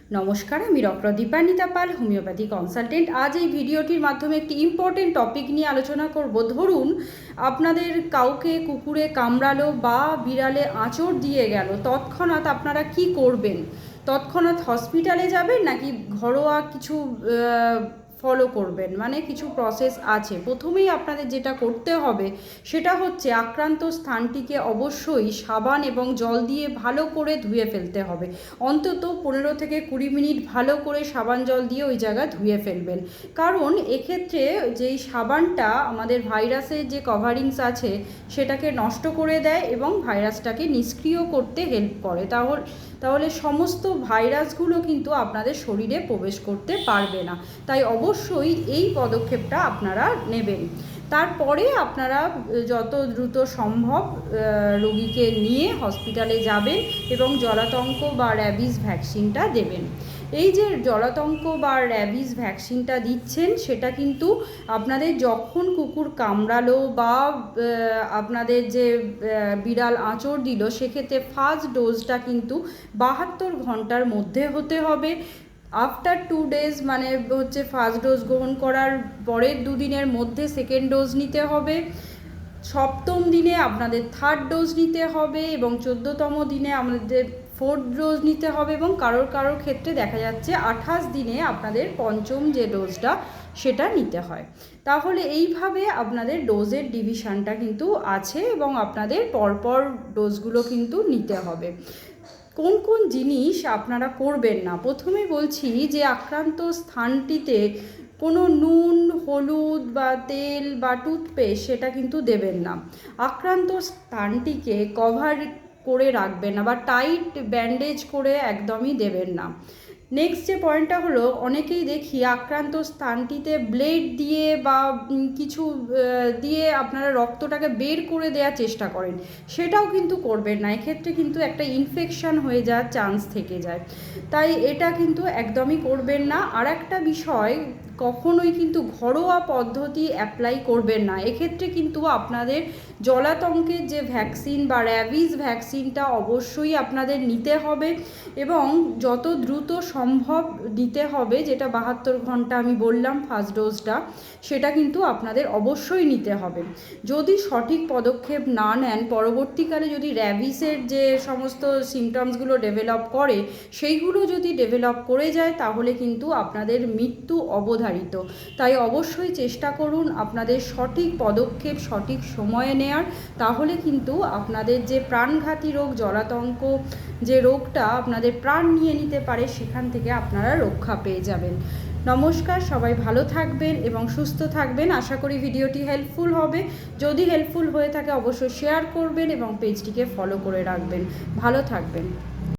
নমস্কার, আমি ডক্টর দীপান্বিতা পাল, homeopathy consultant. আজ এই ভিডিওটির মাধ্যমে একটি ইম্পর্টেন্ট টপিক নিয়ে আলোচনা করব। ধরুন আপনাদের কাউকে কুকুরে কামড়ালো বা বিড়ালে আঁচড় দিয়ে গেল, তৎক্ষণাৎ আপনারা কি করবেন? তৎক্ষণাৎ হসপিটালে যাবেন নাকি ঘরোয়া কিছু ফলো করবেন? মানে কিছু প্রসেস আছে। প্রথমেই আপনাদের যেটা করতে হবে সেটা হচ্ছে আক্রান্ত স্থানটিকে অবশ্যই সাবান এবং জল দিয়ে ভালো করে ধুয়ে ফেলতে হবে। অন্তত 15 থেকে 20 মিনিট ভালো করে সাবান জল দিয়ে ওই জায়গা ধুয়ে ফেলবেন। কারণ এক্ষেত্রে যেই সাবানটা আমাদের ভাইরাসের যে কভারিংস আছে সেটাকে নষ্ট করে দেয় এবং ভাইরাসটাকে নিষ্ক্রিয় করতে হেল্প করে। তাহলে সমস্ত ভাইরাসগুলো কিন্তু আপনাদের শরীরে প্রবেশ করতে পারবে না। তাই অবশ্যই এই পদক্ষেপটা আপনারা নেবেন। তারপরে আপনারা যত দ্রুত সম্ভব রোগীকে নিয়ে হসপিটালে যাবেন এবং জলাতঙ্ক বা র্যাবিস ভ্যাকসিনটা দেবেন। এই যে জলাতঙ্ক বা র্যাবিস ভ্যাকসিনটা দিচ্ছেন সেটা কিন্তু আপনাদের যখন কুকুর কামড়ালো বা আপনাদের যে বিড়াল আঁচড় দিল সেক্ষেত্রে ফার্স্ট ডোজটা কিন্তু 72 ঘন্টার মধ্যে হতে হবে। আফটার 2 ডেজ মানে হচ্ছে ফার্স্ট ডোজ গ্রহণ করার পরের 2 দিনের মধ্যে সেকেন্ড ডোজ নিতে হবে। 7ম দিনে আপনাদের থার্ড ডোজ নিতে হবে এবং 14তম দিনে আমাদের 4th ডোজ নিতে হবে এবং কারোর ক্ষেত্রে দেখা যাচ্ছে 28 দিনে আপনাদের 5ম যে ডোজটা সেটা নিতে হয়। তাহলে এইভাবে আপনাদের ডোজের ডিভিশনটা কিন্তু আছে এবং আপনাদের পরপর ডোজগুলো কিন্তু নিতে হবে। কোন কোন জিনিস আপনারা করবেন না? প্রথমে বলছি যে আক্রান্ত স্থানটিতে কোনো নুন, হলুদ বা তেল বা টুথপেস্ট সেটা কিন্তু দেবেন না। আক্রান্ত স্থানটিকে কভার করে রাখবেন না বা টাইট ব্যান্ডেজ করে একদমই দেবেন না। নেক্সট যে পয়েন্টটা হলো, অনেকেই দেখি আক্রান্ত স্থানটিতে ব্লেড দিয়ে বা কিছু দিয়ে আপনারা রক্তটাকে বের করে দেওয়ার চেষ্টা করেন, সেটাও কিন্তু করবেন না। এক্ষেত্রে কিন্তু একটা ইনফেকশন হয়ে যাওয়ার চান্স থেকে যায়, তাই এটা কিন্তু একদমই করবেন না। আর একটা বিষয়, কখনোই কিন্তু ঘরোয়া পদ্ধতি অ্যাপ্লাই করবেন না। এক্ষেত্রে কিন্তু আপনাদের জলাতঙ্কের যে ভ্যাকসিন বা র্যাবিস ভ্যাকসিনটা অবশ্যই আপনাদের নিতে হবে এবং যত দ্রুত সম্ভব নিতে হবে। যেটা 72 ঘন্টা আমি বললাম ফার্স্ট ডোজটা, সেটা কিন্তু আপনাদের অবশ্যই নিতে হবে। যদি সঠিক পদক্ষেপ না নেন, পরবর্তীকালে যদি র্যাবিসের যে সমস্ত সিমটমসগুলো ডেভেলপ করে সেইগুলো যদি ডেভেলপ করে যায় তাহলে কিন্তু আপনাদের মৃত্যু অবধারিত। তাই অবশ্যই চেষ্টা করুন আপনাদের সঠিক পদক্ষেপ সঠিক সময়ে নেয়ার। তাহলে কিন্তু আপনাদের যে প্রাণঘাতী রোগ জলাতঙ্ক যে রোগটা আপনাদের প্রাণ নিয়ে নিতে পারে সেখান থেকে আপনারা রক্ষা পেয়ে যাবেন। নমস্কার, সবাই ভালো থাকবেন এবং সুস্থ থাকবেন। আশা করি ভিডিওটি হেল্পফুল হবে। যদি হেল্পফুল হয়ে থাকে অবশ্যই শেয়ার করবেন এবং পেজটিকে ফলো করে রাখবেন। ভালো থাকবেন।